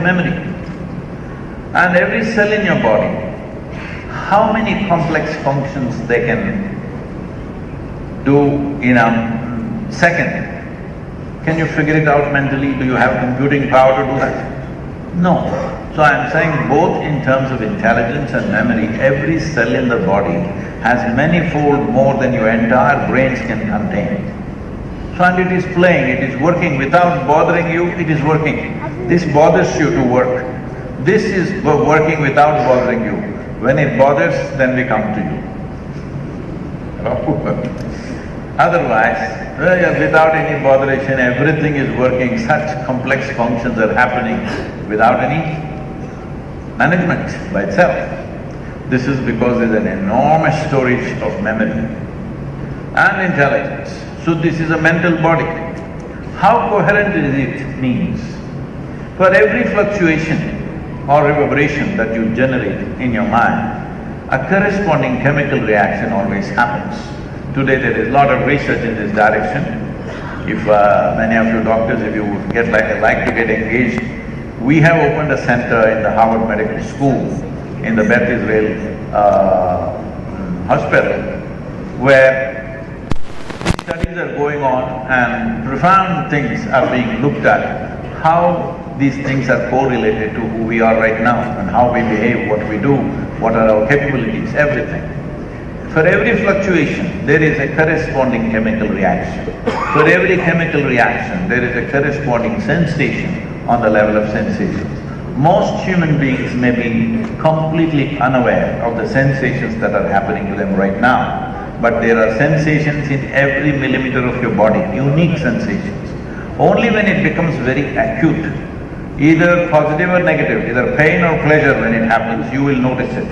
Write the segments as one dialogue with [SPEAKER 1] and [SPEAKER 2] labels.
[SPEAKER 1] memory. And every cell in your body, how many complex functions they can do in a second? Can you figure it out mentally? Do you have computing power to do that? No. So I'm saying both in terms of intelligence and memory, every cell in the body has many-fold more than your entire brains can contain. So and it is playing, it is working without bothering you, it is working. This bothers you to work. This is working without bothering you. When it bothers, then we come to you. Otherwise, without any botheration, everything is working, such complex functions are happening without any management by itself. This is because there's an enormous storage of memory and intelligence. So this is a mental body. How coherent is it means? For every fluctuation or reverberation that you generate in your mind, a corresponding chemical reaction always happens. Today there is a lot of research in this direction. If many of you doctors, if you would like to get engaged, we have opened a center in the Harvard Medical School, in the Beth Israel hospital, where these studies are going on and profound things are being looked at, how these things are correlated to who we are right now and how we behave, what we do, what are our capabilities, everything. For every fluctuation, there is a corresponding chemical reaction. For every chemical reaction, there is a corresponding sensation on the level of sensations. Most human beings may be completely unaware of the sensations that are happening to them right now, but there are sensations in every millimeter of your body, unique sensations. Only when it becomes very acute, either positive or negative, either pain or pleasure when it happens, you will notice it.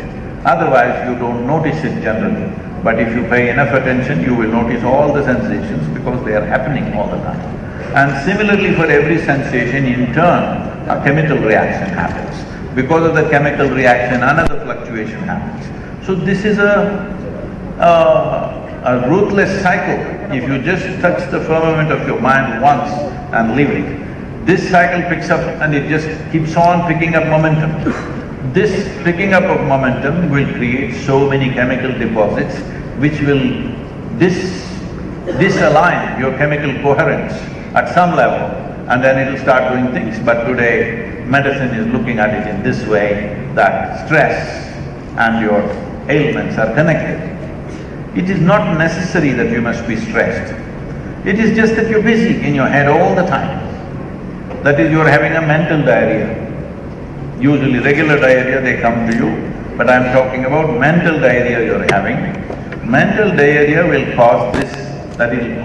[SPEAKER 1] Otherwise, you don't notice it generally. But if you pay enough attention, you will notice all the sensations because they are happening all the time. And similarly, for every sensation, in turn, a chemical reaction happens. Because of the chemical reaction, another fluctuation happens. So this is a ruthless cycle. If you just touch the firmament of your mind once and leave it, this cycle picks up and it just keeps on picking up momentum. This picking up of momentum will create so many chemical deposits which will disalign your chemical coherence at some level, and then it'll start doing things. But today, medicine is looking at it in this way, that stress and your ailments are connected. It is not necessary that you must be stressed. It is just that you're busy in your head all the time. That is, you're having a mental diarrhea. Usually regular diarrhea, they come to you, but I'm talking about mental diarrhea you're having. Mental diarrhea will cause this, that it'll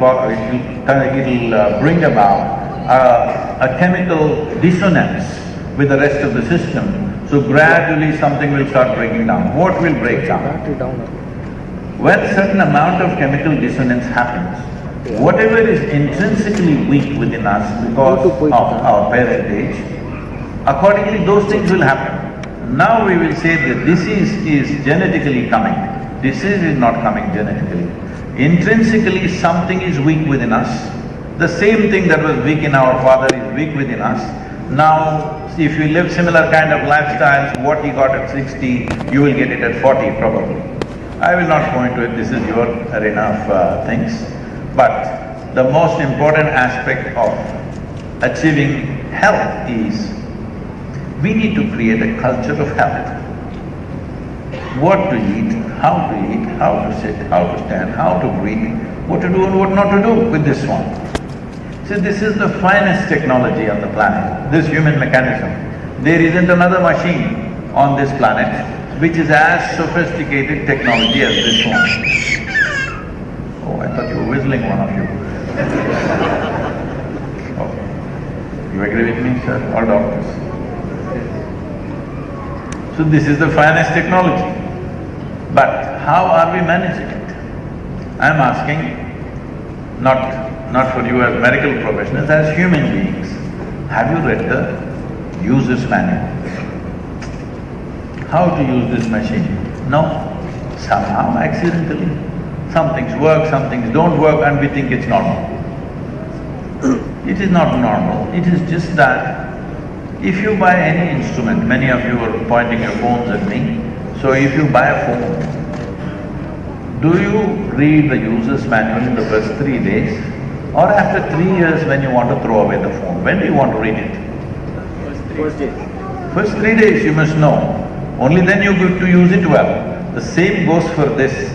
[SPEAKER 1] bring about a chemical dissonance with the rest of the system. So gradually something will start breaking down. What will break down? When a certain amount of chemical dissonance happens, whatever is intrinsically weak within us because of our parentage, accordingly those things will happen. Now we will say that disease is genetically coming. Disease is not coming genetically. Intrinsically something is weak within us. The same thing that was weak in our father is weak within us. Now, if you live similar kind of lifestyles, what he got at 60, you will get it at 40 probably. I will not go into it, this is your arena of things. But the most important aspect of achieving health is we need to create a culture of health. What to eat, how to sit, how to stand, how to breathe, what to do and what not to do with this one. See, this is the finest technology on the planet, this human mechanism. There isn't another machine on this planet which is as sophisticated technology as this one. Oh, I thought you were whistling, one of you. Okay. You agree with me, sir, all doctors? So this is the finest technology. But how are we managing it? I'm asking, not for you as medical professionals, as human beings, have you read the user's manual? How to use this machine? No. Somehow, accidentally, some things work, some things don't work, and we think it's normal. It is not normal, it is just that If you buy any instrument, many of you are pointing your phones at me, so if you buy a phone, do you read the user's manual in the first 3 days? Or after 3 years when you want to throw away the phone, when do you want to read it?
[SPEAKER 2] First day.
[SPEAKER 1] First 3 days you must know, only then you get to use it well. The same goes for this.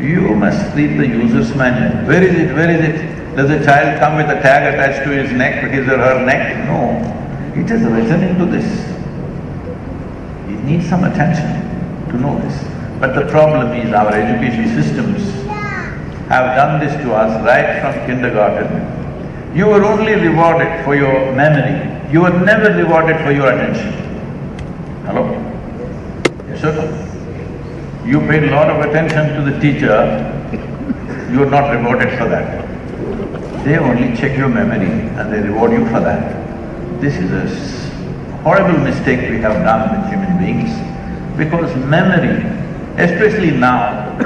[SPEAKER 1] You must read the user's manual. Where is it? Where is it? Does a child come with a tag attached to his neck, his or her neck? No. It is written into this. It needs some attention to know this. But the problem is our education systems have done this to us right from kindergarten. You were only rewarded for your memory. You were never rewarded for your attention. Hello? Yes or no? You paid a lot of attention to the teacher, you are not rewarded for that. They only check your memory and they reward you for that. This is a horrible mistake we have done with human beings, because memory, especially now,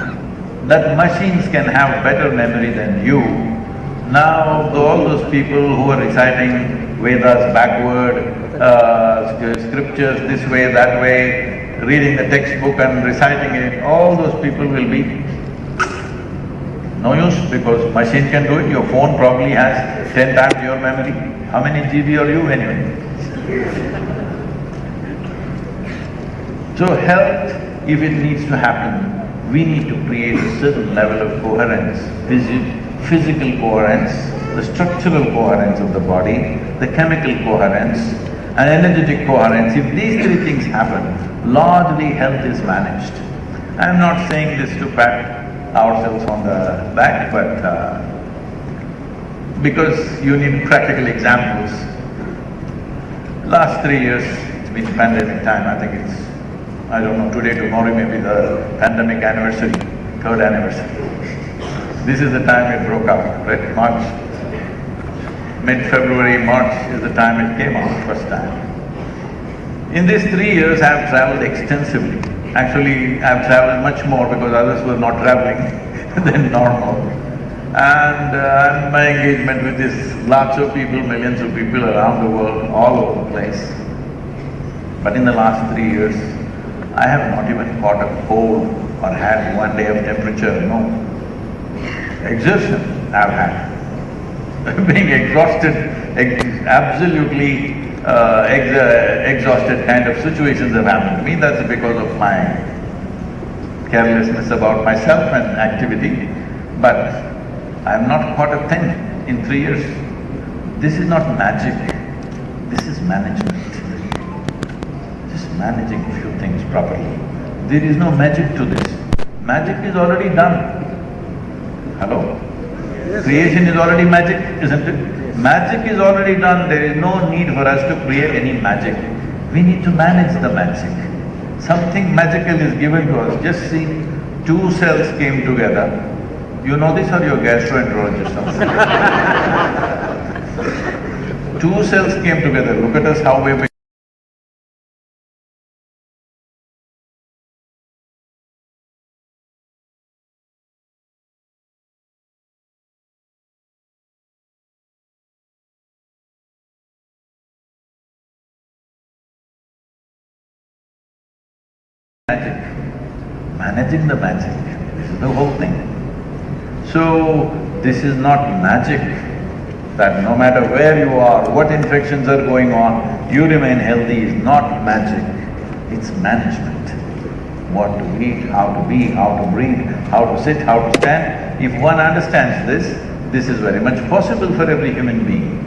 [SPEAKER 1] that machines can have better memory than you. Now, all those people who are reciting Vedas backward, scriptures this way, that way, reading the textbook and reciting it, all those people will be no use, because machine can do it. Your phone probably has 10 times your memory. How many GB are you anyway? So health, if it needs to happen, we need to create a certain level of coherence, physical coherence, the structural coherence of the body, the chemical coherence, and energetic coherence. If these three things happen, largely health is managed. I'm not saying this to pat ourselves on the back, but because you need practical examples. Last 3 years, it's been pandemic time, I think it's, I don't know, today, tomorrow may be the pandemic anniversary, 3rd anniversary. This is the time it broke out, right? March, mid-February, March is the time it came out first time. In these 3 years, I have travelled extensively. Actually, I have travelled much more because others were not travelling than normal. And my engagement with this lots of people, millions of people around the world, all over the place. But in the last 3 years, I have not even caught a cold or had 1 day of temperature, no. Exertion I've had. Being exhausted, absolutely exhausted kind of situations have happened to me. That's because of my carelessness about myself and activity. But I have not caught a thing in 3 years. This is not magic, this is management. Just managing a few things properly. There is no magic to this. Magic is already done. Hello? Creation is already magic, isn't it? Magic is already done, there is no need for us to create any magic. We need to manage the magic. Something magical is given to us. Just see, 2 cells came together. You know this, or you're gastroenterologist or something? 2 cells came together. Look at us how we've magic, managing the magic, this is the whole thing. So, this is not magic, that no matter where you are, what infections are going on, you remain healthy is not magic, it's management. What to eat, how to be, how to breathe, how to sit, how to stand. If one understands this is very much possible for every human being.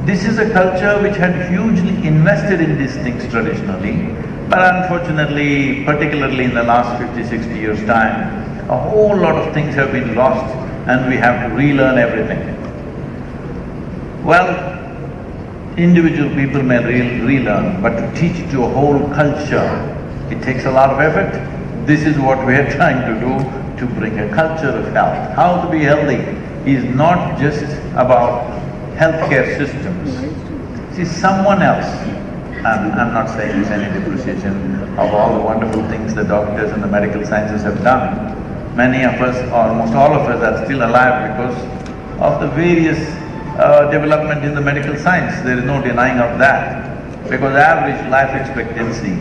[SPEAKER 1] This is a culture which had hugely invested in these things traditionally, but unfortunately, particularly in the last 50–60 years' time, a whole lot of things have been lost and we have to relearn everything. Well, individual people may relearn, but to teach to a whole culture, it takes a lot of effort. This is what we are trying to do, to bring a culture of health. How to be healthy is not just about healthcare systems. See, someone else, I'm not saying it's any depreciation of all the wonderful things the doctors and the medical sciences have done. Many of us, almost all of us, are still alive because of the various development in the medical science. There is no denying of that. because average life expectancy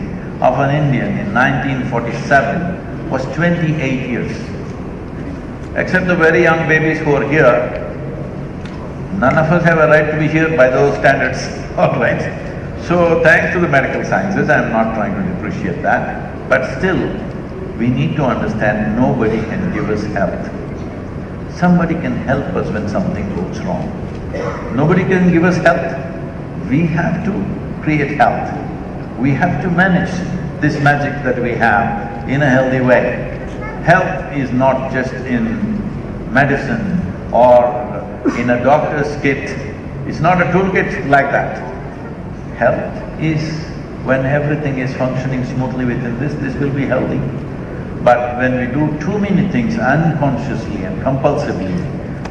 [SPEAKER 1] of an Indian in 1947 was 28 years. Except the very young babies who are here, none of us have a right to be here by those standards, all right? So thanks to the medical sciences, I'm not trying to depreciate that, but still, we need to understand nobody can give us health. Somebody can help us when something goes wrong. Nobody can give us health. We have to create health. We have to manage this magic that we have in a healthy way. Health is not just in medicine or in a doctor's kit. It's not a toolkit like that. Health is when everything is functioning smoothly within this will be healthy. But when we do too many things unconsciously and compulsively,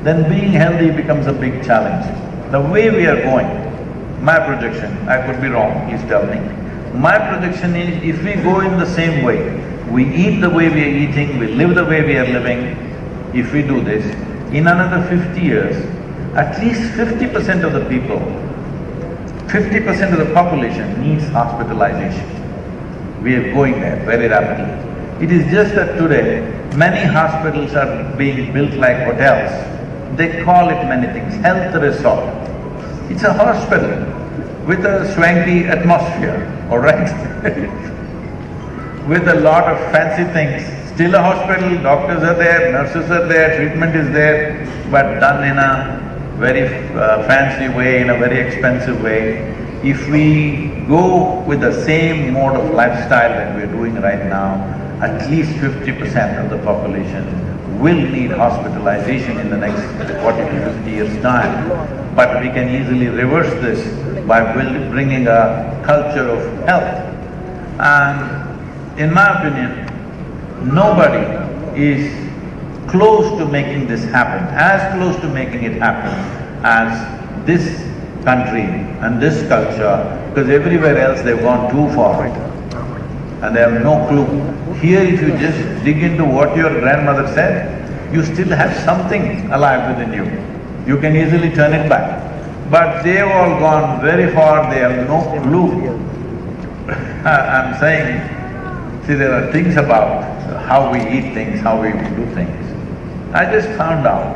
[SPEAKER 1] then being healthy becomes a big challenge. The way we are going, my projection, I could be wrong, please tell me. My projection is, if we go in the same way, we eat the way we are eating, we live the way we are living, if we do this, in another 50 years, at least 50% of the people, 50% of the population needs hospitalization. We are going there very rapidly. It is just that today, many hospitals are being built like hotels. They call it many things, health resort. It's a hospital with a swanky atmosphere, all right? With a lot of fancy things. Still a hospital, doctors are there, nurses are there, treatment is there, but done in a very fancy way, in a very expensive way. If we go with the same mode of lifestyle that we're doing right now, at least 50% of the population will need hospitalization in the next 40 to 50 years' time. But we can easily reverse this by bringing a culture of health. And in my opinion, nobody is close to making this happen, as close to making it happen as this country and this culture, because everywhere else they've gone too far and they have no clue. Here if you just dig into what your grandmother said, you still have something alive within you. You can easily turn it back. But they've all gone very far, they have no clue. I'm saying, see, there are things about how we eat things, how we do things. I just found out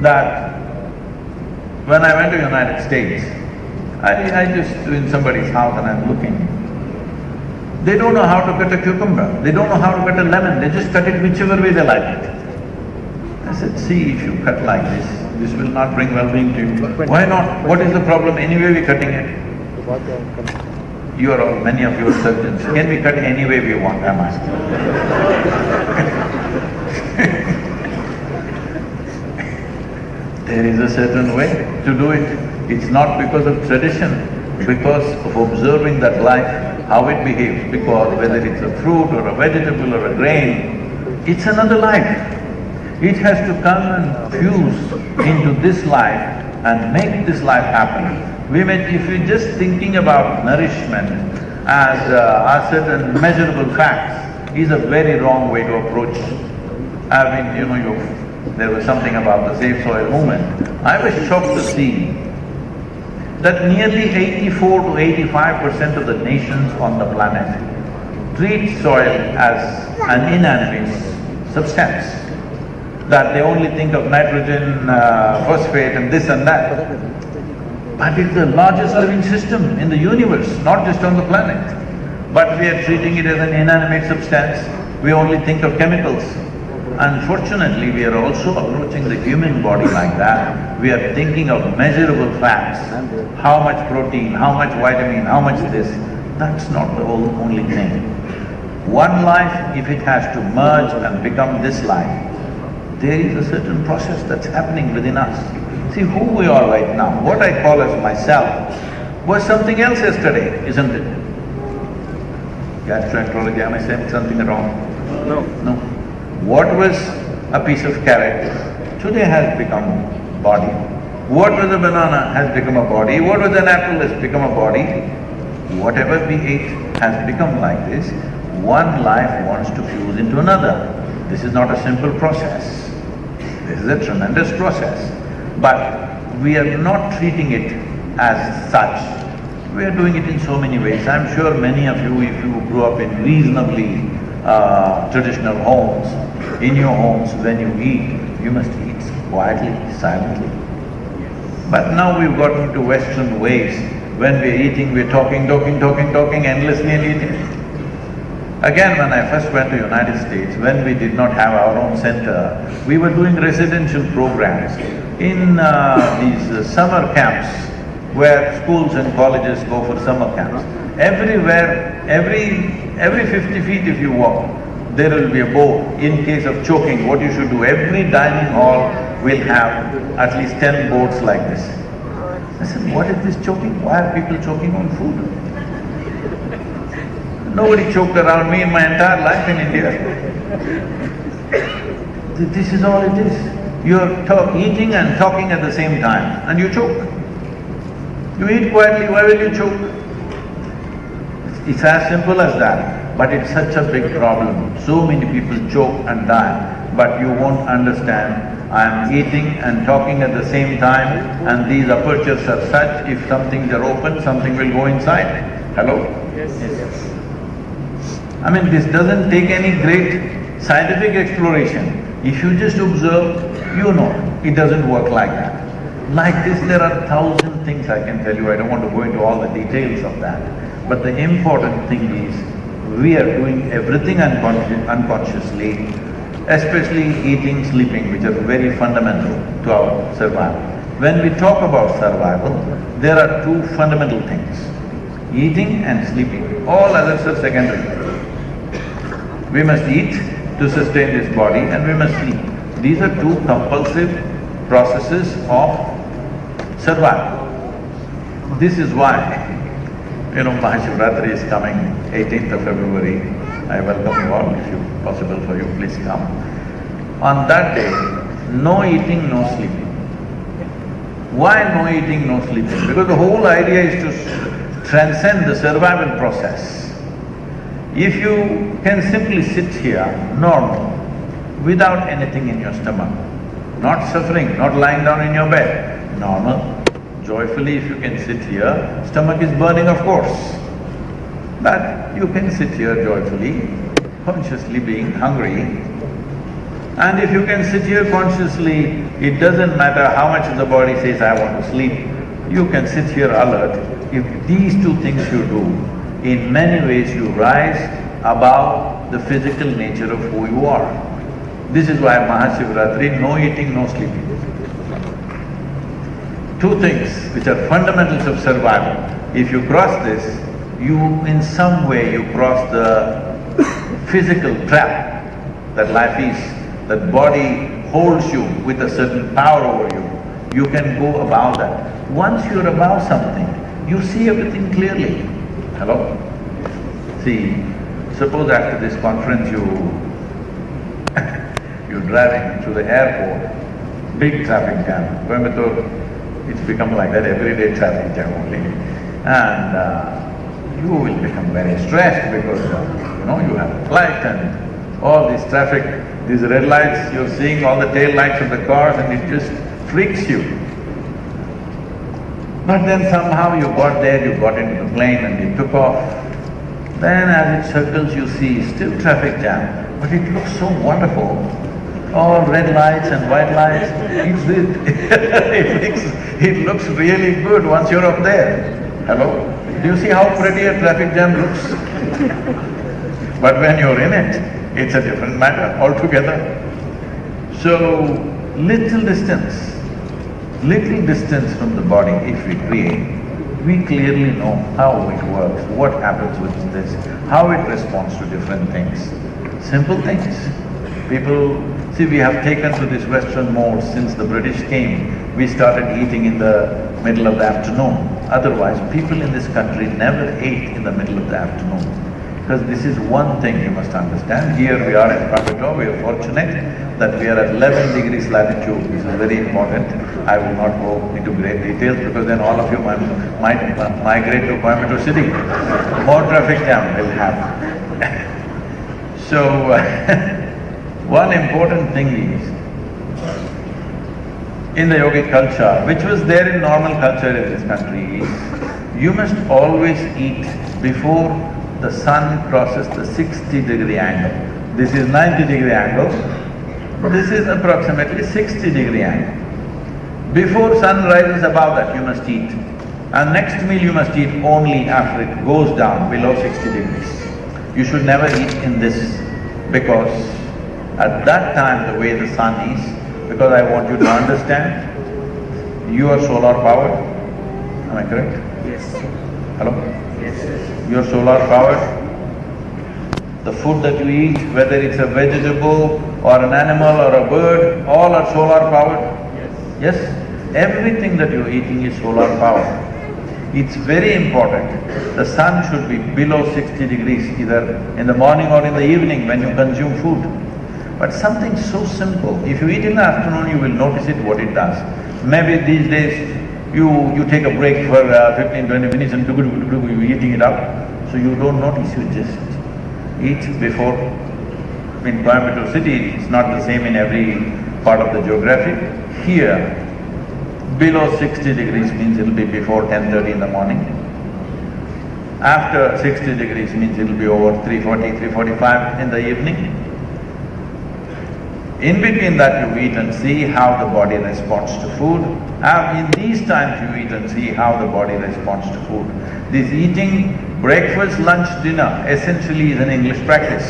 [SPEAKER 1] that when I went to United States, I just in somebody's house and I'm looking. They don't know how to cut a cucumber, they don't know how to cut a lemon, they just cut it whichever way they like it. I said, see, if you cut like this will not bring well-being to you. Why not? What is the problem? Anyway we're cutting it. You are all, many of you are surgeons, can we cut any way we want, I'm asking. There is a certain way to do it. It's not because of tradition, because of observing that life, how it behaves, because whether it's a fruit or a vegetable or a grain, it's another life. It has to come and fuse into this life and make this life happen. If you're just thinking about nourishment as certain measurable facts, is a very wrong way to approach. There was something about the Safe Soil movement. I was shocked to see that nearly 84 to 85% of the nations on the planet treat soil as an inanimate substance, that they only think of nitrogen, phosphate and this and that. But it's the largest living system in the universe, not just on the planet. But we are treating it as an inanimate substance, we only think of chemicals. Unfortunately, we are also approaching the human body like that. We are thinking of measurable facts, how much protein, how much vitamin, how much this. That's not the only thing. One life, if it has to merge and become this life, there is a certain process that's happening within us. See, who we are right now, what I call as myself, was something else yesterday, isn't it? Gastroenterology, am I saying something wrong?
[SPEAKER 2] No.
[SPEAKER 1] No. What was a piece of carrot, today has become body. What was a banana has become a body. What was an apple has become a body. Whatever we ate has become like this. One life wants to fuse into another. This is not a simple process. This is a tremendous process. But we are not treating it as such. We are doing it in so many ways. I'm sure many of you, if you grew up in reasonably traditional homes, in your homes when you eat, you must eat quietly, silently. But now we've gotten into Western ways. When we're eating, we're talking endlessly and eating. Again, when I first went to United States, when we did not have our own center, we were doing residential programs in these summer camps where schools and colleges go for summer camps. Everywhere, every 50 feet if you walk, there will be a board in case of choking, what you should do. Every dining hall will have at least 10 boards like this. I said, what is this choking? Why are people choking on food? Nobody choked around me in my entire life in India. This is all it is. You're eating and talking at the same time and you choke. You eat quietly, why will you choke? It's as simple as that, but it's such a big problem. So many people choke and die, but you won't understand. I'm eating and talking at the same time and these apertures are such, if some things are open, something will go inside. Hello?
[SPEAKER 2] Yes.
[SPEAKER 1] I mean, this doesn't take any great scientific exploration. If you just observe, you know, it doesn't work like that. Like this, there are 1,000 things I can tell you, I don't want to go into all the details of that. But the important thing is, we are doing everything unconsciously, especially eating, sleeping, which are very fundamental to our survival. When we talk about survival, there are two fundamental things, eating and sleeping. All others are secondary. We must eat to sustain this body and we must sleep. These are two compulsive processes of survival. This is why, you know, Mahashivratri is coming 18th of February. I welcome you all, if it's possible for you, please come. On that day, no eating, no sleeping. Why no eating, no sleeping? Because the whole idea is to transcend the survival process. If you can simply sit here, normal, without anything in your stomach, not suffering, not lying down in your bed, normal, joyfully if you can sit here, stomach is burning of course, but you can sit here joyfully, consciously being hungry. And if you can sit here consciously, it doesn't matter how much the body says, I want to sleep, you can sit here alert. If these two things you do, in many ways you rise above the physical nature of who you are. This is why Mahashivratri, no eating, no sleeping. Two things which are fundamentals of survival. If you cross this, you in some way you cross the physical trap that life is, that body holds you with a certain power over you. You can go above that. Once you're above something, you see everything clearly. Hello? See, suppose after this conference you're driving through the airport, big traffic jam. Coimbatore, it's become like that, everyday traffic jam only. And you will become very stressed because, you know, you have a flight and all this traffic, these red lights, you're seeing all the tail lights of the cars and it just freaks you. But then somehow you got there, you got into the plane and you took off. Then as it circles you see still traffic jam, but it looks so wonderful. All red lights and white lights, it looks really good once you're up there. Hello? Do you see how pretty a traffic jam looks? But when you're in it, it's a different matter altogether. So, little distance from the body if we create, we clearly know how it works, what happens with this, how it responds to different things. Simple things. People… See, we have taken to this Western mode since the British came. We started eating in the middle of the afternoon. Otherwise, people in this country never ate in the middle of the afternoon. Because this is one thing you must understand. Here we are in Coimbatore, we are fortunate that we are at 11 degrees latitude. This is very important. I will not go into great details because then all of you might migrate to Coimbatore city. More traffic jam will happen. So, one important thing is, in the yogic culture, which was there in normal culture in this country, is You must always eat before the sun crosses the 60-degree angle. This is 90-degree angle, this is approximately 60-degree angle. Before sun rises above that, you must eat. And next meal you must eat only after it goes down below 60 degrees. You should never eat in this, because at that time the way the sun is, because I want you to understand, you are solar powered, am I correct?
[SPEAKER 2] Yes.
[SPEAKER 1] Hello?
[SPEAKER 2] Yes.
[SPEAKER 1] You are solar powered. The food that you eat, whether it's a vegetable or an animal or a bird, all are solar powered.
[SPEAKER 2] Yes.
[SPEAKER 1] Yes? Everything that you're eating is solar powered. It's very important, the sun should be below 60 degrees, either in the morning or in the evening when you consume food. But something so simple, if you eat in the afternoon, you will notice it, what it does. Maybe these days, you take a break for 15–20 minutes and you're eating it up, so you don't notice, you just eat before. In Coimbatore city, it's not the same in every part of the geography. Here, below 60 degrees means it'll be before 10:30 in the morning. After 60 degrees means it'll be over 3:40, 3:45 in the evening. In between that you eat and see how the body responds to food. In these times you eat and see how the body responds to food. This eating breakfast, lunch, dinner essentially is an English practice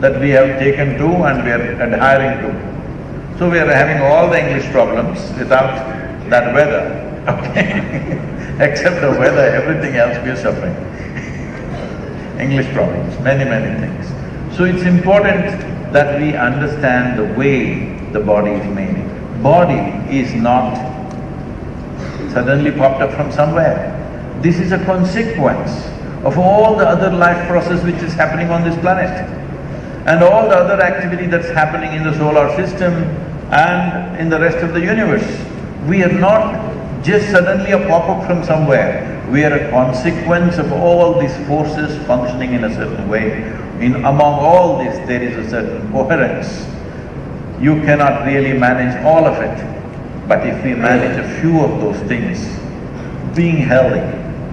[SPEAKER 1] that we have taken to and we are adhering to. So we are having all the English problems without that weather, okay? Except the weather, everything else we are suffering. English problems, many things. So it's important that we understand the way the body is made. Body is not suddenly popped up from somewhere. This is a consequence of all the other life process which is happening on this planet and all the other activity that's happening in the solar system and in the rest of the universe. We are not just suddenly a pop-up from somewhere. We are a consequence of all these forces functioning in a certain way. Among all this, there is a certain coherence. You cannot really manage all of it, but if we manage a few of those things, being healthy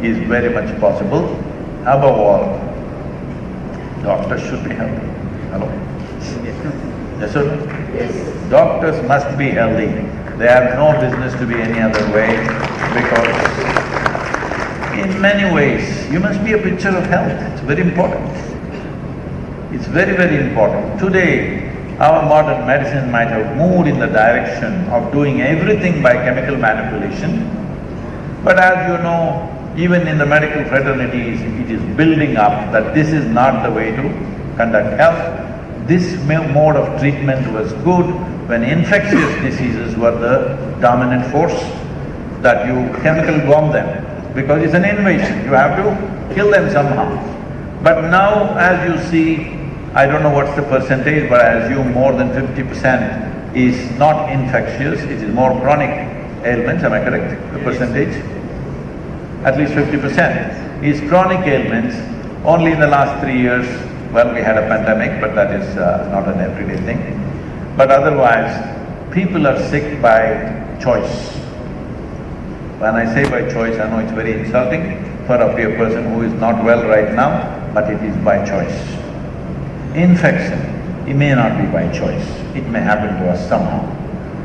[SPEAKER 1] is very much possible. Above all, doctors should be healthy. Hello? Yes, sir?
[SPEAKER 2] Yes.
[SPEAKER 1] Doctors must be healthy. They have no business to be any other way, because in many ways, you must be a picture of health. It's very important. It's very important. Today, our modern medicine might have moved in the direction of doing everything by chemical manipulation, but as you know, even in the medical fraternities, it is building up that this is not the way to conduct health. This mode of treatment was good when infectious diseases were the dominant force, that you chemical bomb them, because it's an invasion, you have to kill them somehow. But now, as you see, I don't know what's the percentage, but I assume more than 50% is not infectious, it is more chronic ailments, am I correct, the percentage? At least 50% is chronic ailments. Only in the last 3 years, well, we had a pandemic, but that is not an everyday thing. But otherwise, people are sick by choice. When I say by choice, I know it's very insulting for a person who is not well right now, but it is by choice. Infection, it may not be by choice, it may happen to us somehow.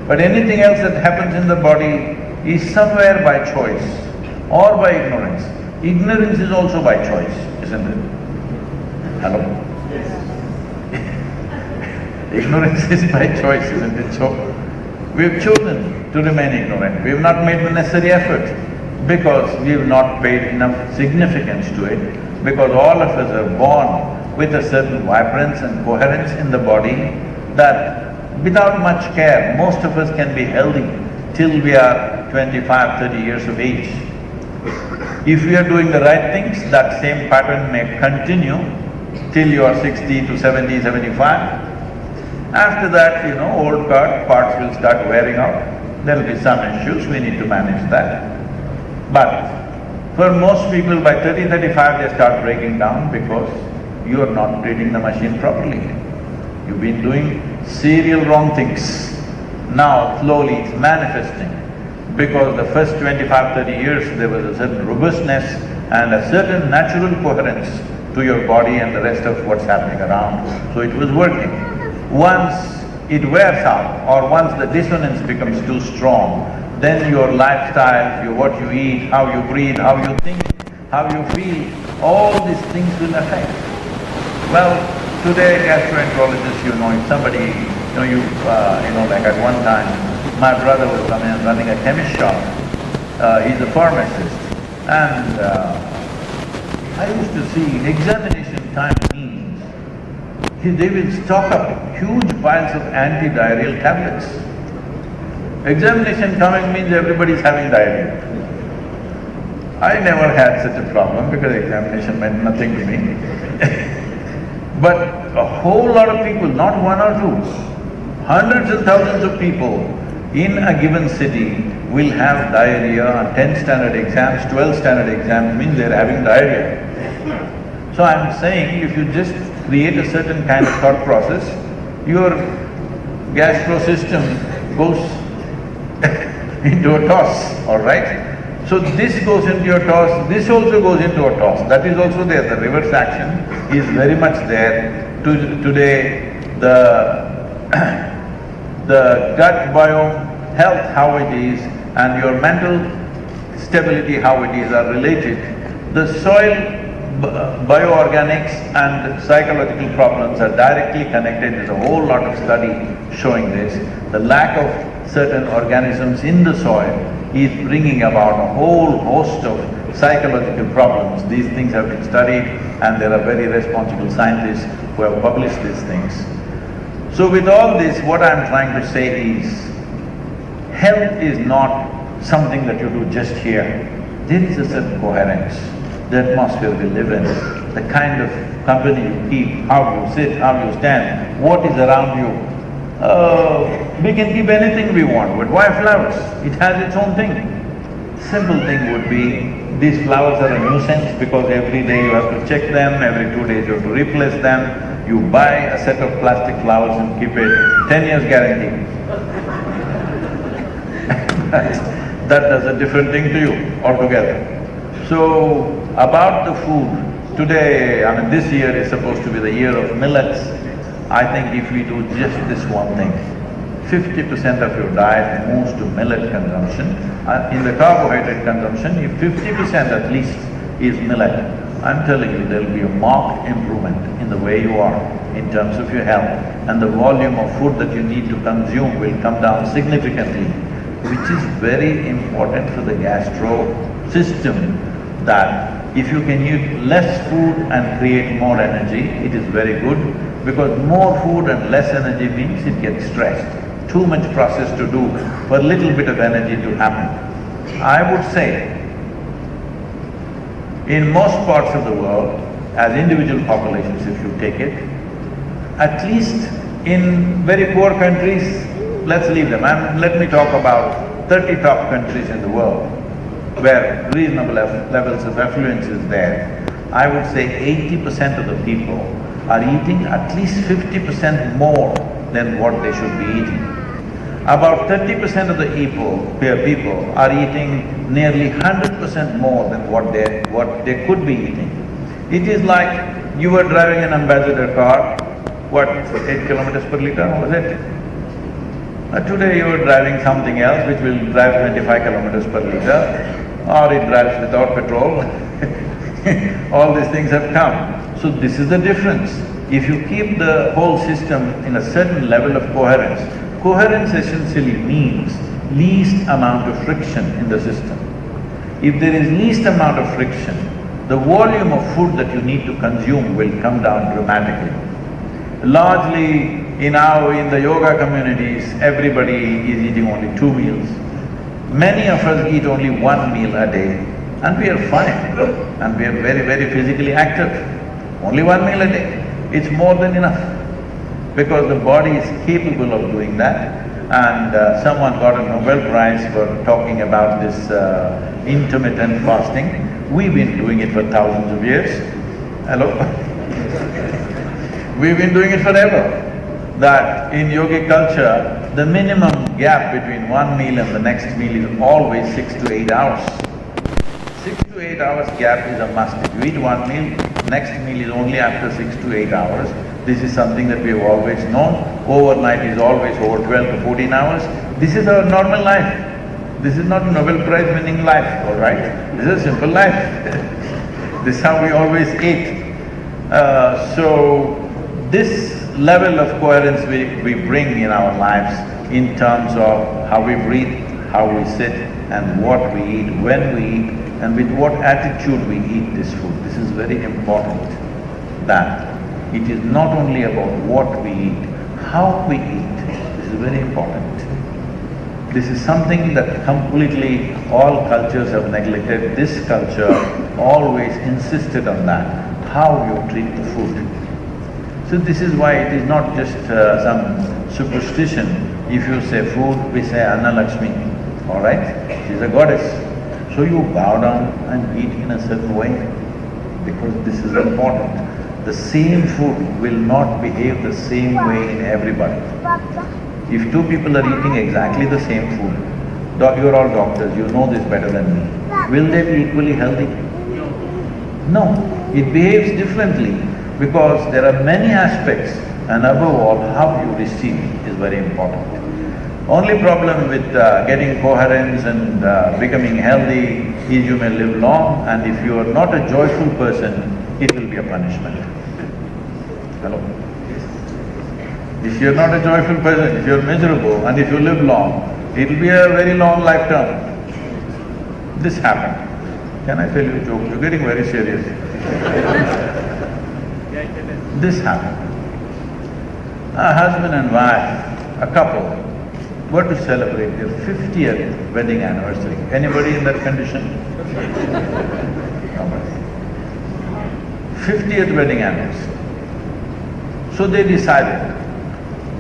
[SPEAKER 1] But anything else that happens in the body is somewhere by choice or by ignorance. Ignorance is also by choice, isn't it? Hello?
[SPEAKER 2] Yes.
[SPEAKER 1] Ignorance is by choice, isn't it? So, we've chosen to remain ignorant. We've not made the necessary effort because we've not paid enough significance to it, because all of us are born with a certain vibrance and coherence in the body that without much care, most of us can be healthy till we are 25, 30 years of age. If we are doing the right things, that same pattern may continue till you are 60 to 70, 75. After that, old parts will start wearing out. There'll be some issues, we need to manage that. But for most people, by 30, 35, they start breaking down because you are not treating the machine properly. You've been doing serial wrong things. Now, slowly it's manifesting, because the first 25, 30 years, there was a certain robustness, and a certain natural coherence to your body and the rest of what's happening around. So it was working. Once it wears out or once the dissonance becomes too strong, then your lifestyle, what you eat, how you breathe, how you think, how you feel, all these things will affect. Well, today gastroenterologist, if somebody, like at one time, my brother was running a chemist shop. He's a pharmacist, and I used to see examination time means they will stock up huge piles of anti-diarrheal tablets. Examination coming means everybody's having diarrhea. I never had such a problem because examination meant nothing to me. But a whole lot of people, not one or two, hundreds and thousands of people in a given city will have diarrhea on 10 standard exams, 12 standard exams, means they're having diarrhea. So I'm saying if you just create a certain kind of thought process, your gastro system goes into a toss, all right? So this goes into your toss, this also goes into a toss, that is also there. The reverse action is very much there. Today, the gut biome, health how it is, and your mental stability how it is are related. The soil bioorganics and psychological problems are directly connected. There's a whole lot of study showing this. The lack of certain organisms in the soil is bringing about a whole host of psychological problems. These things have been studied, and there are very responsible scientists who have published these things. So with all this, what I'm trying to say is, health is not something that you do just here. There is a certain coherence, the atmosphere we live in, the kind of company you keep, how you sit, how you stand, what is around you. We can keep anything we want, but why flowers? It has its own thing. Simple thing would be, these flowers are a nuisance because every day you have to check them, every 2 days you have to replace them. You buy a set of plastic flowers and keep it, 10 years guarantee. That does a different thing to you altogether. So, about the food, today, this year is supposed to be the year of millets. I think if we do just this one thing, 50% of your diet moves to millet consumption. In the carbohydrate consumption, if 50% at least is millet, I'm telling you, there'll be a marked improvement in the way you are in terms of your health, and the volume of food that you need to consume will come down significantly, which is very important for the gastro system, that if you can eat less food and create more energy, it is very good, because more food and less energy means it gets stressed. Too much process to do for a little bit of energy to happen. I would say, in most parts of the world, as individual populations if you take it, at least in very poor countries, let's leave them, let me talk about 30 top countries in the world where reasonable levels of affluence is there. I would say 80% of the people are eating at least 50% more than what they should be eating. About 30% of the people are eating nearly 100% more than what they could be eating. It is like you were driving an Ambassador car, 8 kilometers per liter, was it? Today you are driving something else which will drive 25 kilometers per liter, or it drives without petrol. All these things have come. So this is the difference. If you keep the whole system in a certain level of coherence, coherence essentially means least amount of friction in the system. If there is least amount of friction, the volume of food that you need to consume will come down dramatically. Largely, in the yoga communities, everybody is eating only 2 meals. Many of us eat only 1 meal a day, and we are fine, and we are very, very physically active. Only 1 meal a day, it's more than enough, because the body is capable of doing that. And someone got a Nobel Prize for talking about this intermittent fasting. We've been doing it for thousands of years. Hello? We've been doing it forever. That in yogic culture, the minimum gap between one meal and the next meal is always 6 to 8 hours. 6 to to 8 hours gap is a must. If you eat one meal, next meal is only after 6 to 8 hours. This is something that we have always known. Overnight is always over 12 to 14 hours. This is our normal life. This is not a Nobel Prize winning life, all right? This is a simple life. This is how we always eat. So, this level of coherence we bring in our lives in terms of how we breathe, how we sit, and what we eat, when we eat, and with what attitude we eat this food. This is very important, that it is not only about what we eat, how we eat. This is very important. This is something that completely all cultures have neglected. This culture always insisted on that, how you treat the food. So this is why it is not just some superstition. If you say food, we say Anna Lakshmi, all right? She's a goddess. So you bow down and eat in a certain way, because this is important. The same food will not behave the same way in everybody. If two people are eating exactly the same food, you're all doctors, you know this better than me, will they be equally healthy? No, it behaves differently because there are many aspects, and above all, how you receive is very important. Only problem with getting coherence and becoming healthy is you may live long, and if you are not a joyful person, it will be a punishment. Hello? If you're not a joyful person, if you're miserable and if you live long, it will be a very long lifetime. This happened. Can I tell you a joke? You're getting very serious. This happened. A husband and wife, a couple, were to celebrate their 50th wedding anniversary. Anybody in that condition? Nobody. 50th wedding anniversary. So they decided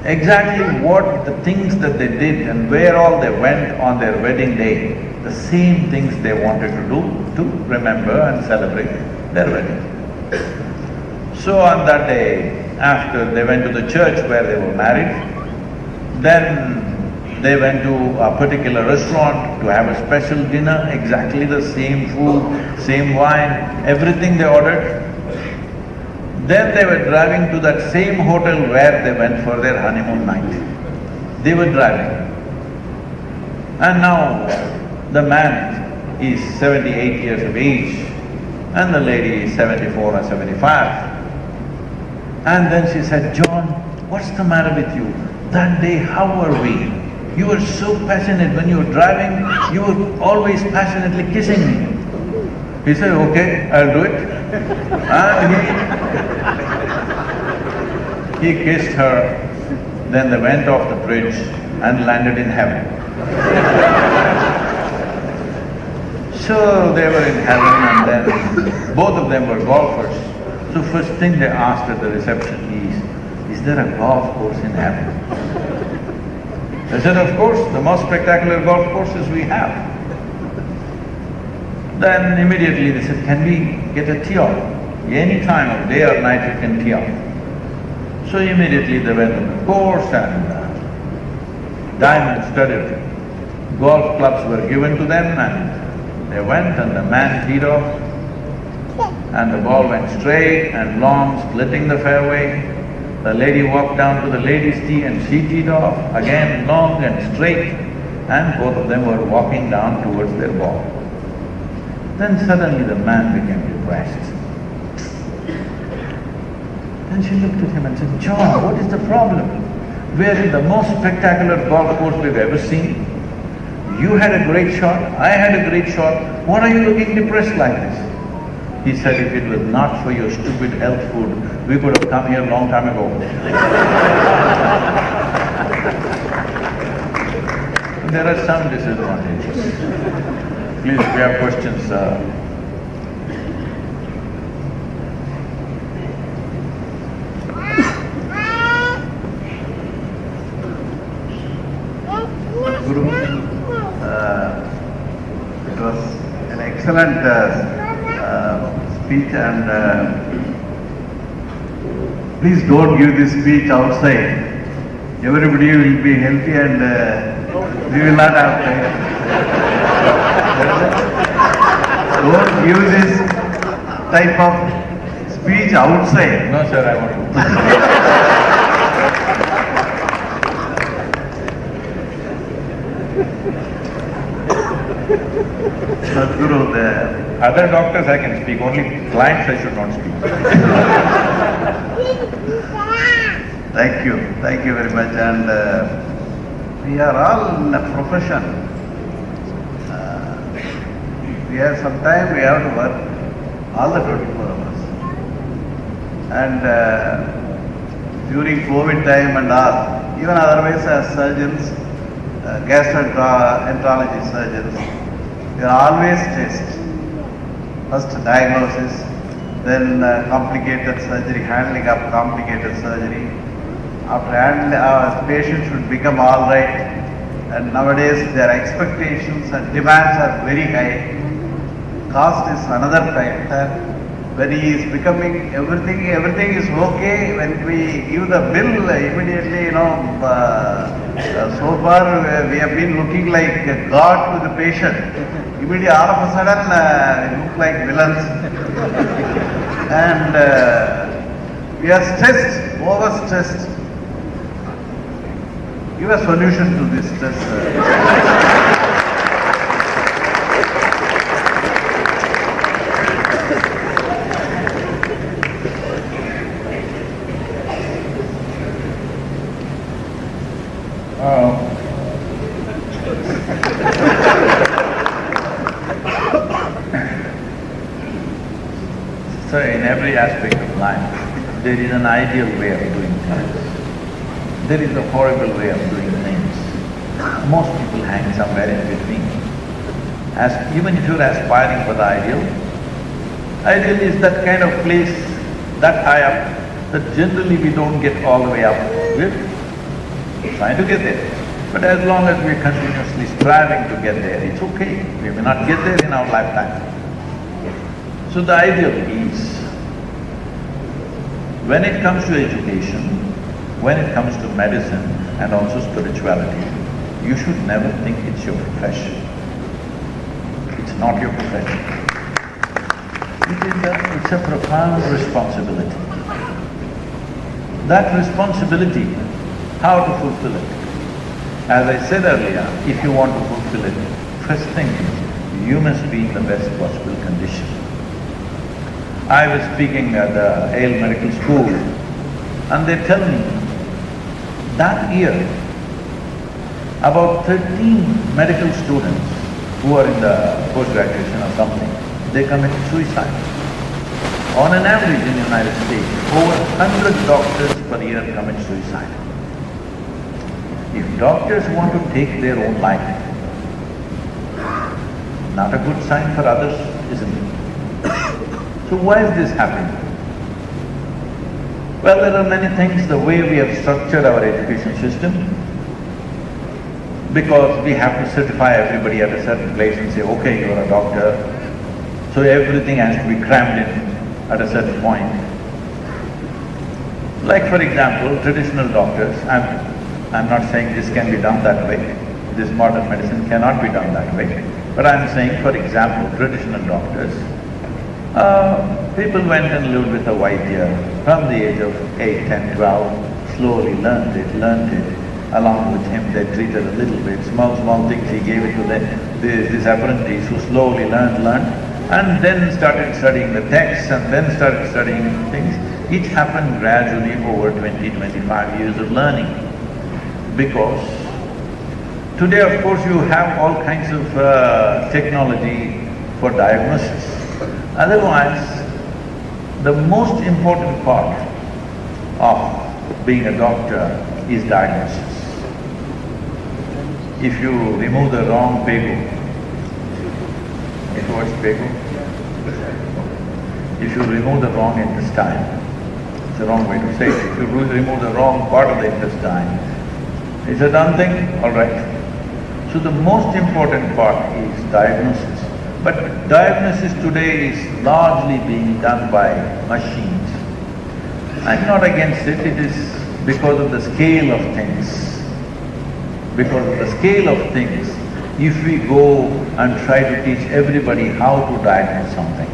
[SPEAKER 1] exactly what the things that they did and where all they went on their wedding day, the same things they wanted to do to remember and celebrate their wedding. So on that day, after they went to the church where they were married, then they went to a particular restaurant to have a special dinner, exactly the same food, same wine, everything they ordered. Then they were driving to that same hotel where they went for their honeymoon night. They were driving. And now the man is 78 years of age and the lady is 74 or 75. And then she said, "John, what's the matter with you? That day, how were we? You were so passionate when you were driving, you were always passionately kissing me." He said, "Okay, I'll do it." And he kissed her, then they went off the bridge and landed in heaven. So they were in heaven and then both of them were golfers. So first thing they asked at the reception is there a golf course in heaven? They said, "Of course, the most spectacular golf courses we have." Then immediately they said, "Can we get a tee off? Any time of day or night you can tee off." So immediately they went on the course and diamond-studded golf clubs were given to them and they went and the man teed off and the ball went straight and long, splitting the fairway. The lady walked down to the ladies' tee and she teed off, again long and straight, and both of them were walking down towards their ball. Then suddenly the man became depressed. Then she looked at him and said, "John, what is the problem? We're in the most spectacular golf course we've ever seen. You had a great shot, I had a great shot. What are you looking depressed like this?" He said, "If it was not for your stupid health food, we could have come here a long time ago." There are some disadvantages. Please, if you have questions,
[SPEAKER 3] Guru, it was an excellent speech and please don't give this speech outside. Everybody will be healthy and we will not have time. Don't give this type of speech outside.
[SPEAKER 1] No, sir, I want to.
[SPEAKER 3] Sadhguru, the
[SPEAKER 1] Other doctors I can speak, only clients I should not speak.
[SPEAKER 3] thank you very much. And we are all in a profession. Sometime we have to work all the 24 hours. And during COVID time and all, even otherwise as surgeons, gastroenterology surgeons, we are always test. First diagnosis, then complicated surgery, handling of complicated surgery. After handling, our patient should become all right. And nowadays their expectations and demands are very high. Cost is another factor. When he is becoming everything is okay. When we give the bill, immediately, so far we have been looking like a god to the patient. Immediately, all of a sudden, we look like villains. And we are stressed, overstressed. Give a solution to this stress.
[SPEAKER 1] So in every aspect of life, there is an ideal way of doing things. There is a horrible way of doing things. Most people hang somewhere in between. Even if you're aspiring for the ideal is that kind of place, that high up, that generally we don't get all the way up. We're trying to get there. But as long as we're continuously striving to get there, it's okay. We may not get there in our lifetime. So the ideal is, when it comes to education, when it comes to medicine and also spirituality, you should never think it's your profession. It's not your profession. It's a profound responsibility. That responsibility, how to fulfill it? As I said earlier, if you want to fulfill it, first thing is, you must be in the best possible condition. I was speaking at the Yale Medical School, and they tell me, that year, about 13 medical students who are in the post-graduation or something, they committed suicide. On an average in the United States, over 100 doctors per year commit suicide. If doctors want to take their own life, not a good sign for others, isn't it? So why is this happening? Well, there are many things, the way we have structured our education system, because we have to certify everybody at a certain place and say, okay, you're a doctor, so everything has to be crammed in at a certain point. Like for example, traditional doctors, I'm not saying this can be done that way, this modern medicine cannot be done that way, but I'm saying, for example, traditional doctors, people went and lived with a Vaidya from the age of 8, 10, 12, slowly learned it, along with him they treated a little bit, small things he gave it to this apprentice who slowly learned, and then started studying the texts and then started studying things. It happened gradually over 20, 25 years of learning. Because today, of course, you have all kinds of technology for diagnosis. Otherwise, the most important part of being a doctor is diagnosis. If you remove the wrong pegu, what's pegu? If you remove the wrong intestine, it's the wrong way to say it. If you remove the wrong part of the intestine, it's a done thing, all right. So the most important part is diagnosis. But diagnosis today is largely being done by machines. I'm not against it, it is because of the scale of things. Because of the scale of things, if we go and try to teach everybody how to diagnose something.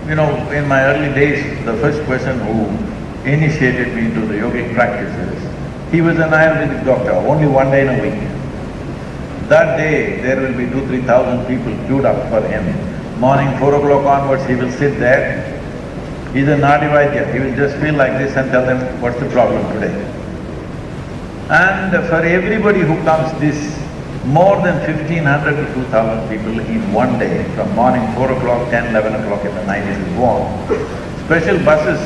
[SPEAKER 1] In my early days, the first person who initiated me into the yogic practices, he was an Ayurvedic doctor, only one day in a week. That day, there will be 2,000–3,000 people queued up for him. Morning 4 o'clock onwards, he will sit there. He's a Nadi Vaidya, he will just feel like this and tell them what's the problem today. And for everybody who comes, this more than 1,500 to 2,000 people in one day, from morning 4 o'clock, 10, 11 o'clock in the night, it will go on. Special buses,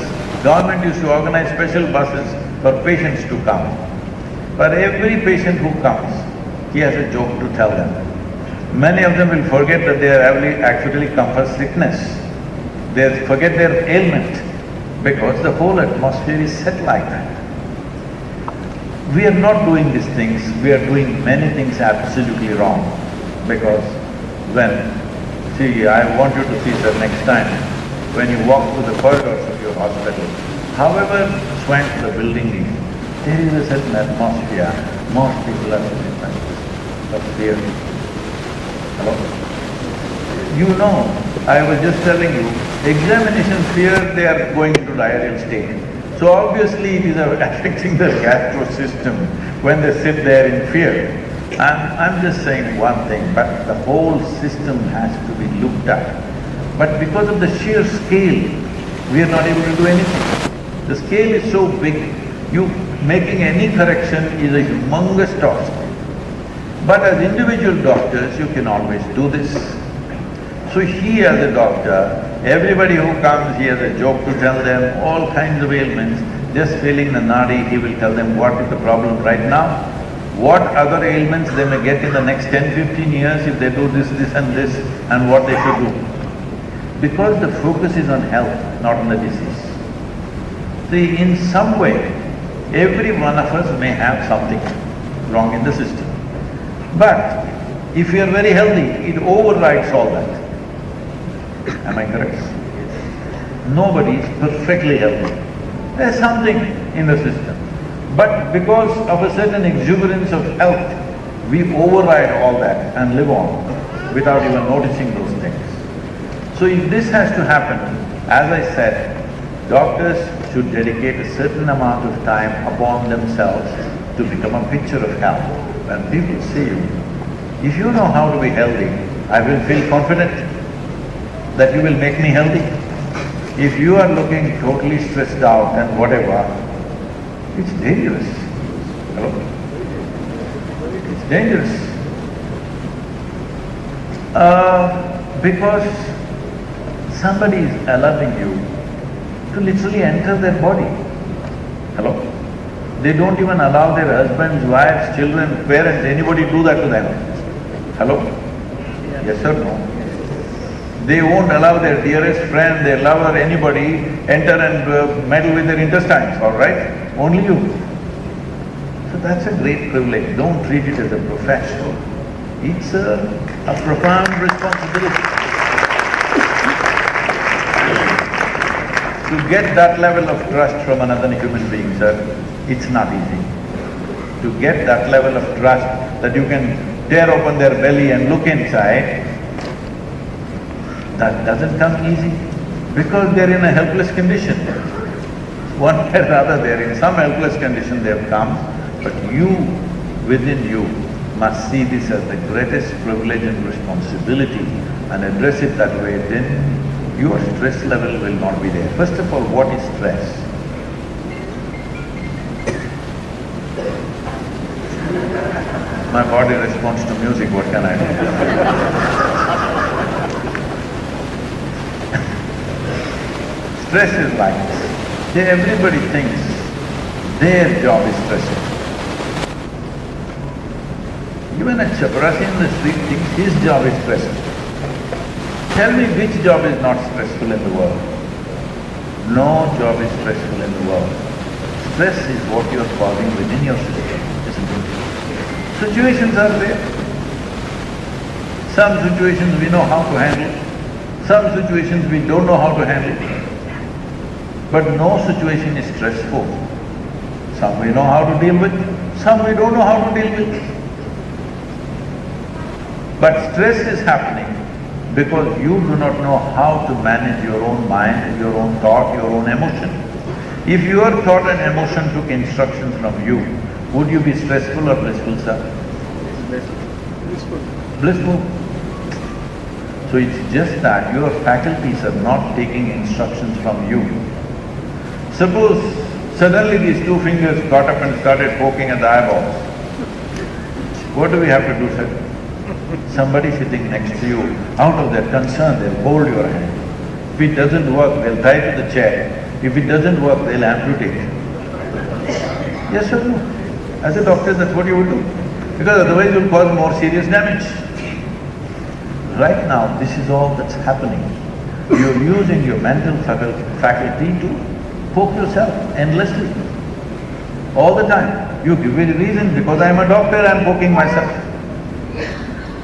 [SPEAKER 1] government used to organize special buses for patients to come. For every patient who comes, he has a joke to tell them. Many of them will forget that they are actually come for sickness. They forget their ailment because the whole atmosphere is set like that. We are not doing these things, we are doing many things absolutely wrong. Because I want you to see, sir, next time, when you walk through the corridors of your hospital, however swank the building is, there is a certain atmosphere. Most people are sitting of fear. Hello? You know, I was just telling you, examination fear, they are going into diarrheal state. So obviously it is affecting the gastro system when they sit there in fear. I'm just saying one thing, but the whole system has to be looked at. But because of the sheer scale, we are not able to do anything. The scale is so big, making any correction is a humongous task. But as individual doctors, you can always do this. So he as a doctor, everybody who comes, he has a joke to tell them, all kinds of ailments, just feeling the nadi, he will tell them what is the problem right now, what other ailments they may get in the next 10–15 years if they do this, this and this, and what they should do. Because the focus is on health, not on the disease. See, in some way, every one of us may have something wrong in the system. But if you are very healthy, it overrides all that. Am I correct? Nobody is perfectly healthy. There's something in the system. But because of a certain exuberance of health, we override all that and live on without even noticing those things. So if this has to happen, as I said, doctors should dedicate a certain amount of time upon themselves to become a picture of health. When people see you, if you know how to be healthy, I will feel confident that you will make me healthy. If you are looking totally stressed out and whatever, it's dangerous. Hello? It's dangerous. Because somebody is allowing you to literally enter their body. Hello? They don't even allow their husbands, wives, children, parents, anybody do that to them. Hello? Yes or no? They won't allow their dearest friend, their lover, anybody enter and meddle with their intestines, all right? Only you. So that's a great privilege. Don't treat it as a profession. It's a profound responsibility. To get that level of trust from another human being, sir, it's not easy. To get that level of trust that you can tear open their belly and look inside, that doesn't come easy because they're in a helpless condition. One way or other, they're in some helpless condition they have come, but you, within you, must see this as the greatest privilege and responsibility and address it that way, then your stress level will not be there. First of all, what is stress? My body responds to music, what can I do? Stress is like this. Everybody thinks their job is stressful. Even a chaprasi in the street thinks his job is stressful. Tell me which job is not stressful in the world? No job is stressful in the world. Stress is what you are causing within your system, isn't it? Situations are there. Some situations we know how to handle, some situations we don't know how to handle. But no situation is stressful. Some we know how to deal with, some we don't know how to deal with. But stress is happening because you do not know how to manage your own mind, your own thought, your own emotion. If your thought and emotion took instructions from you, would you be stressful or blissful, sir?
[SPEAKER 2] Blissful.
[SPEAKER 1] Blissful. So it's just that your faculties are not taking instructions from you. Suppose suddenly these two fingers got up and started poking at the eyeballs. What do we have to do, sir? Somebody sitting next to you, out of their concern, they'll hold your hand. If it doesn't work, they'll tie to the chair. If it doesn't work, they'll amputate. Yes or no? As a doctor, that's what you would do. Because otherwise you'll cause more serious damage. Right now, this is all that's happening. You're using your mental faculty to poke yourself endlessly. All the time. You give a reason, because I'm a doctor, I'm poking myself.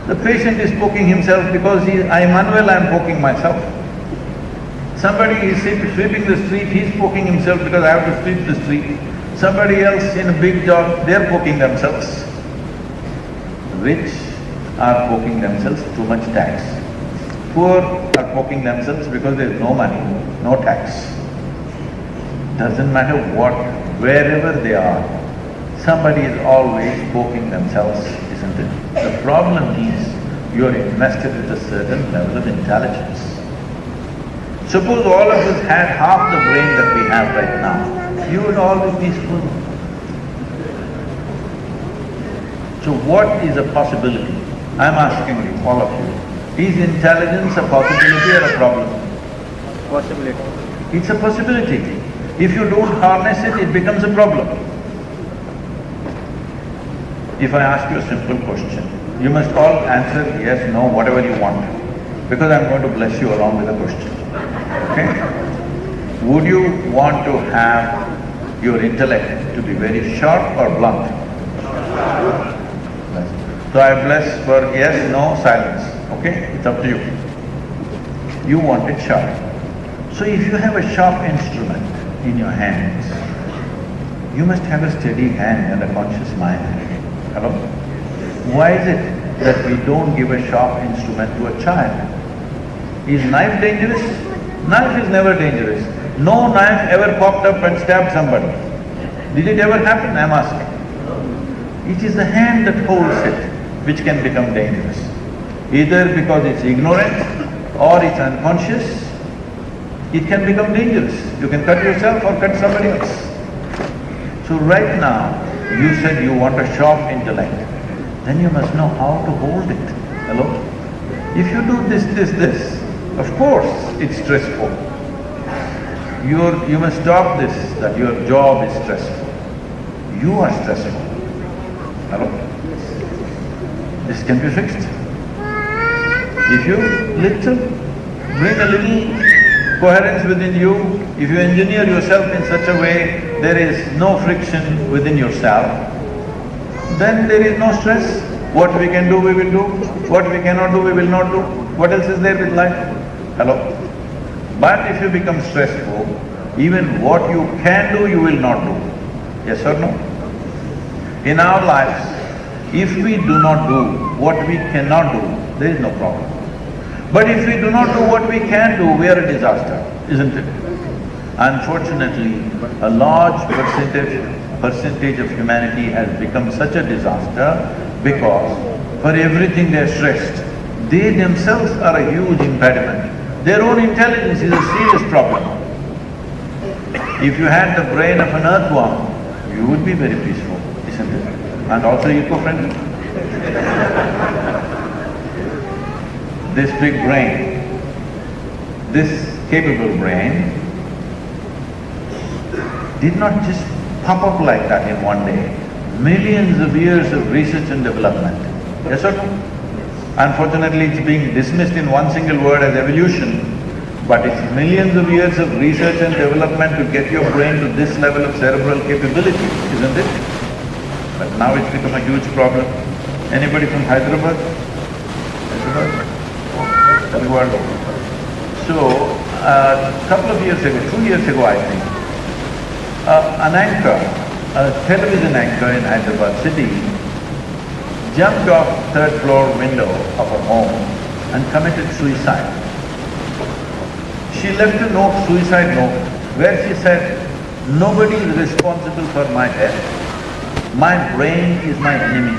[SPEAKER 1] The patient is poking himself because I'm unwell, I'm poking myself. Somebody is sweeping the street, he's poking himself because I have to sweep the street. Somebody else in a big job, they're poking themselves. Rich are poking themselves, too much tax. Poor are poking themselves because there's no money, no tax. Doesn't matter what, wherever they are, somebody is always poking themselves, isn't it? The problem is, you're invested with a certain level of intelligence. Suppose all of us had half the brain that we have right now, you would all be peaceful. So what is a possibility? I'm asking you, all of you, is intelligence a possibility or a problem?
[SPEAKER 2] Possibility.
[SPEAKER 1] It's a possibility. If you don't harness it, it becomes a problem. If I ask you a simple question, you must all answer yes, no, whatever you want, because I'm going to bless you along with the question, okay? Would you want to have your intellect to be very sharp or blunt? So I bless for yes, no, silence, okay? It's up to you. You want it sharp. So if you have a sharp instrument in your hands, you must have a steady hand and a conscious mind. Hello? Why is it that we don't give a sharp instrument to a child? Is knife dangerous? Knife is never dangerous. No knife ever popped up and stabbed somebody. Did it ever happen? I'm asking. It is the hand that holds it which can become dangerous. Either because it's ignorant or it's unconscious, it can become dangerous. You can cut yourself or cut somebody else. So right now, you said you want a sharp intellect, then you must know how to hold it. Hello? If you do this, of course it's stressful. You must stop this, that your job is stressful. You are stressful. Hello? This can be fixed. If you bring a little coherence within you, if you engineer yourself in such a way there is no friction within yourself, then there is no stress. What we can do, we will do. What we cannot do, we will not do. What else is there with life? Hello? But if you become stressful, even what you can do, you will not do. Yes or no? In our lives, if we do not do what we cannot do, there is no problem. But if we do not do what we can do, we are a disaster, isn't it? Unfortunately, a large percentage of humanity has become such a disaster because for everything they are stressed. They themselves are a huge impediment. Their own intelligence is a serious problem. If you had the brain of an earthworm, you would be very peaceful, isn't it? And also eco-friendly. This big brain, this capable brain, did not just pop up like that in one day. Millions of years of research and development. Yes or no? Unfortunately, it's being dismissed in one single word as evolution, but it's millions of years of research and development to get your brain to this level of cerebral capability, isn't it? But now it's become a huge problem. Anybody from Hyderabad? So, a couple of years ago, 2 years ago I think, an anchor, a television anchor in Hyderabad city, jumped off third floor window of her home and committed suicide. She left a note, suicide note, where she said, "Nobody is responsible for my death. My brain is my enemy."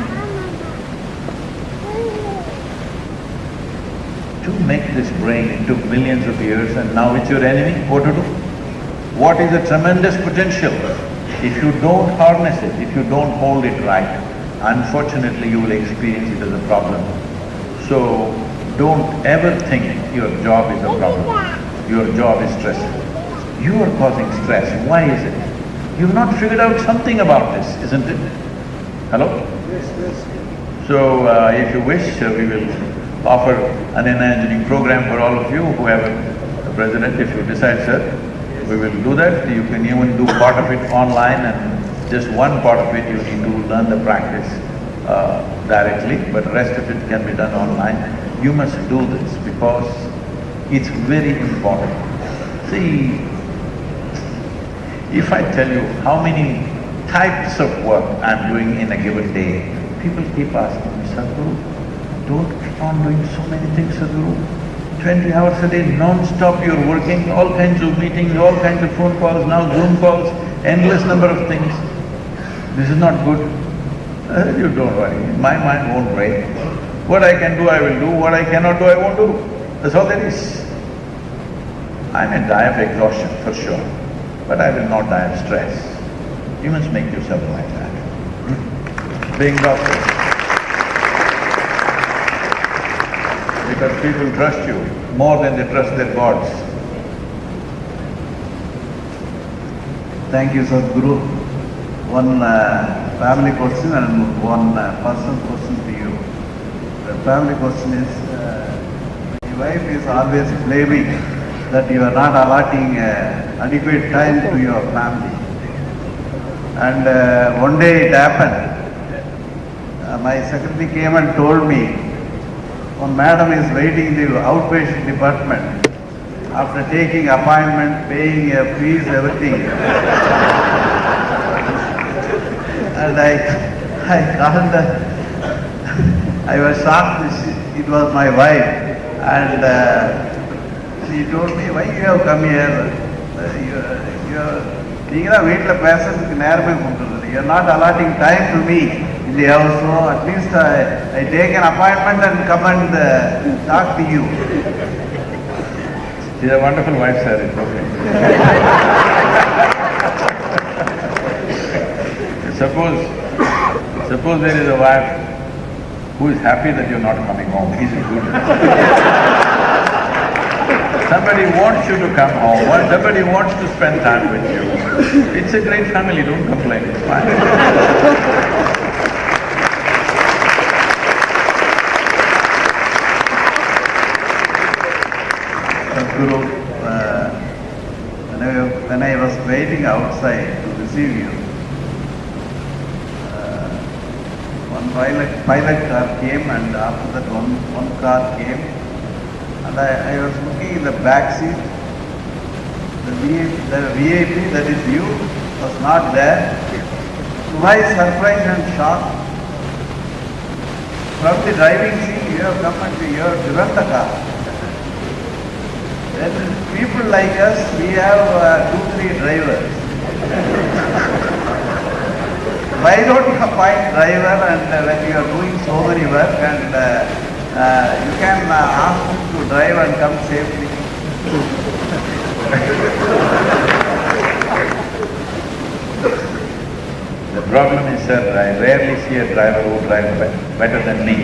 [SPEAKER 1] To make this brain, it took millions of years, and now it's your enemy. What to do? What is a tremendous potential? If you don't harness it, if you don't hold it right, unfortunately you will experience it as a problem. So, don't ever think your job is a problem. Your job is stressful. You are causing stress. Why is it? You've not figured out something about this, isn't it? Hello?
[SPEAKER 2] Yes, yes.
[SPEAKER 1] So, if you wish, we will offer an engineering program for all of you who have a president. If you decide, sir, we will do that. You can even do part of it online, and just one part of it you need to learn the practice directly, but the rest of it can be done online. You must do this because it's very important. See, if I tell you how many types of work I'm doing in a given day, people keep asking me, "Sadhguru, don't keep on doing so many things, Sadhguru. 20 hours a day, non-stop you're working, all kinds of meetings, all kinds of phone calls, now Zoom calls, endless number of things. This is not good." You don't worry, my mind won't break. What I can do, I will do. What I cannot do, I won't do. That's all there is. I may die of exhaustion, for sure, but I will not die of stress. You must make yourself like that. Being doctor. Because people trust you more than they trust their gods.
[SPEAKER 3] Thank you, Sadhguru. One family question and one personal question to you. The family question is, my wife is always blaming that you are not allotting adequate time to your family. And one day it happened. My secretary came and told me, one madam is waiting in the outpatient department after taking appointment, paying fees, everything. And I called her. I was shocked. It was my wife, and she told me, "Why you have come here? You are not allotting time to me in the house, so at least I take an appointment and come and talk to you."
[SPEAKER 1] She's a wonderful wife, sir, it's okay. Suppose there is a wife who is happy that you're not coming home, is it good? Somebody wants you to come home, somebody wants to spend time with you. It's a great family, don't complain, it's fine.
[SPEAKER 3] Sadhguru, when I was waiting outside to receive you, one pilot car came, and after that one car came, and I was looking in the back seat. The VIP, that is you, was not there. To my surprise and shock, from the driving seat you have come and you have driven the car. Then people like us, we have 2-3 drivers. Why don't you appoint driver, and when you are doing so many work, and you can ask him to drive and come safely.
[SPEAKER 1] The problem is, sir, I rarely see a driver who drives better than me.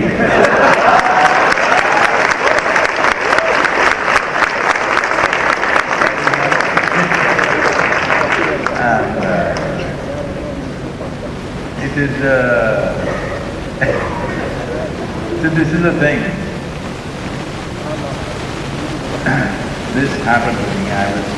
[SPEAKER 1] It is, so this is the thing. This happened to me, I was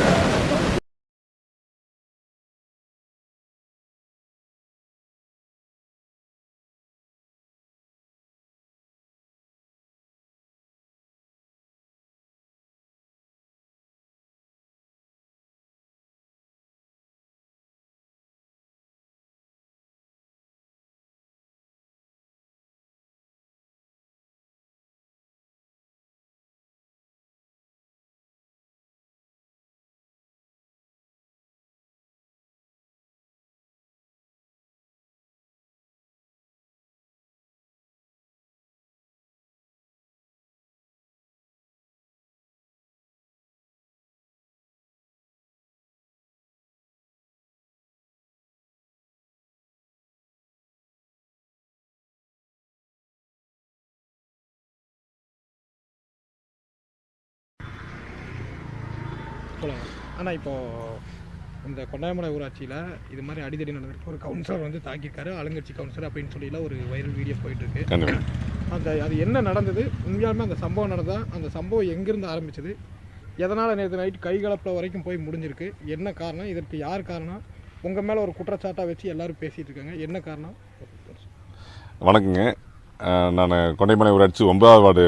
[SPEAKER 2] சொல்லலாம். ஆனால் இப்போது இந்த கொண்டாயமலை ஊராட்சியில் இது மாதிரி அடிதடி நடந்திருக்கு. ஒரு கவுன்சிலர் வந்து தாக்கியிருக்காரு, ஆளுங்கட்சி கவுன்சிலர் அப்படின்னு சொல்லிலாம் ஒரு வைரல் வீடியோ போயிட்டுருக்கு. அது என்ன நடந்தது, உண்மையாலுமே அந்த சம்பவம் நடந்தால் அந்த சம்பவம் எங்கேருந்து ஆரம்பிச்சது, எதனால் நேற்று நைட்டு கைகலப்பில் வரைக்கும் போய் முடிஞ்சிருக்கு, என்ன காரணம், இதற்கு யார் காரணம், உங்கள் மேலே ஒரு குற்றச்சாட்டாக வச்சு எல்லோரும் பேசிகிட்டு இருக்காங்க, என்ன காரணம்?
[SPEAKER 4] வணக்கங்க. நான் கொண்டைமலை ஊராட்சி 9வது வார்டு